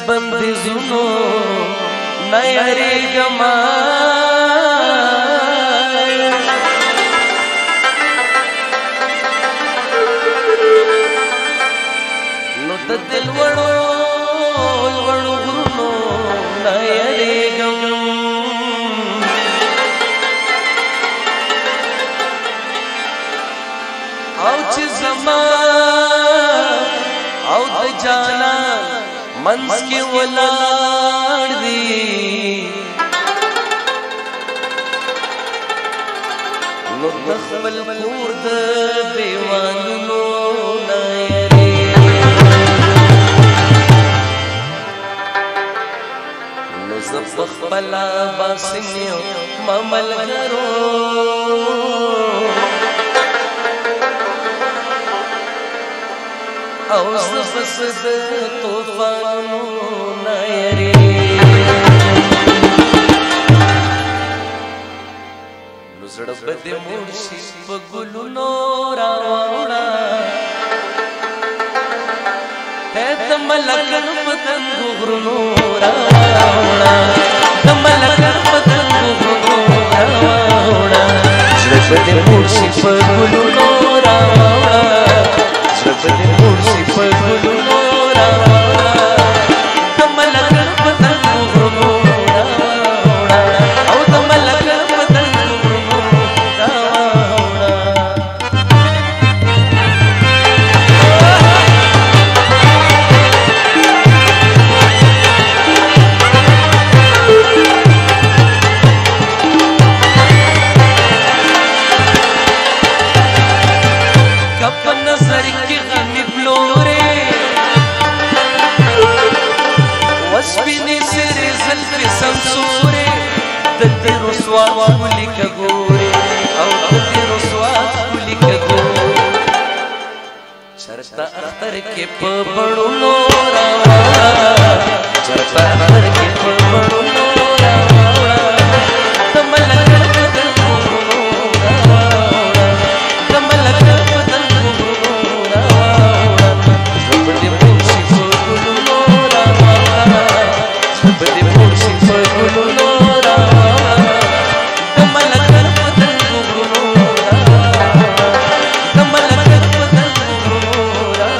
بندیزونو نیاریگما نو د دل وړو وړو غرونو نیاریگم او چې زما او د جانا منس کې ولاړ دی نو د خپل کور د دیوالونو نه یری نو زه په خپله باسنیو مملګرو او زفصد طوفانو نایری نزڑ بد مرشی بگلونو راوڑا ہے دملکن پتن گغرنو راوڑا دملکن پتن گغرنو راوڑا نزڑ بد مرشی بگلونو راوڑا بد مرشی بگلونو راوڑا دملکن پتن گغرنو راوڑا او دملکن پتن گغرنو راوڑا کپن نظر کی غمی بلورے وسبینی سری زلفی سمسورے دتی رسوات کلی کگورے او دتی رسوات کلی کگورے چرتا اختر کے پبڑو نورا چرتا اختر کے پبڑو نورا دملکن پتن گغرنو راوڑا دملکن پتن گغرنو راوڑا زبدی مرشی بگلونو راوڑا زبدی مرشی بگلونو راوڑا دملکن پتن گغرنو راوڑا دملکن پتن گغرنو راوڑا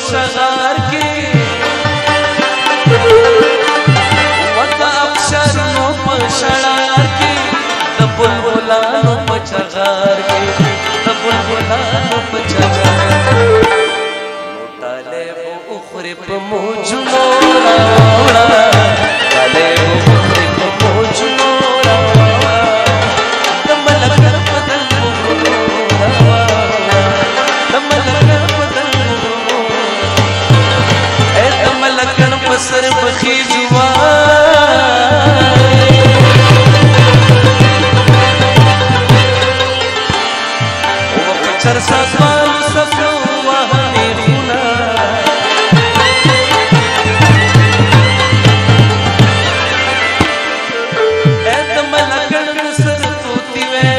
شغار کی وطا ابشرنو پشڑار کی دبلبلانو پچغار کی دبلبلانو پچغار نوٹالے وہ اخری پا موجنو راوڑا تالے وہ اخری پا موجنو راوڑا دملکن پتن گغرنو راوڑا دملکن پتن گغرنو اے دملکن پسر بخی جوان وقچر ساتوان سفو وحنی خونا اے دملکن پسر توتی وے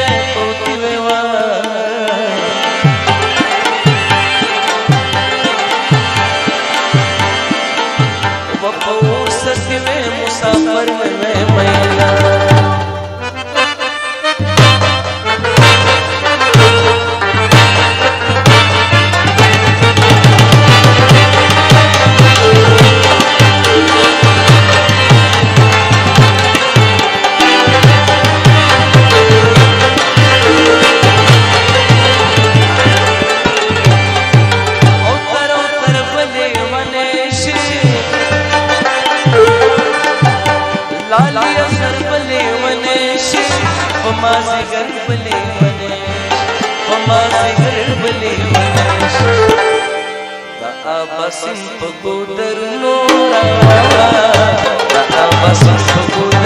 وپور سکی میں مسافر میں میلا پمازی گربلی ونے پمازی گربلی ونے دا آبا سن پگو در نورا دا آبا سن پگو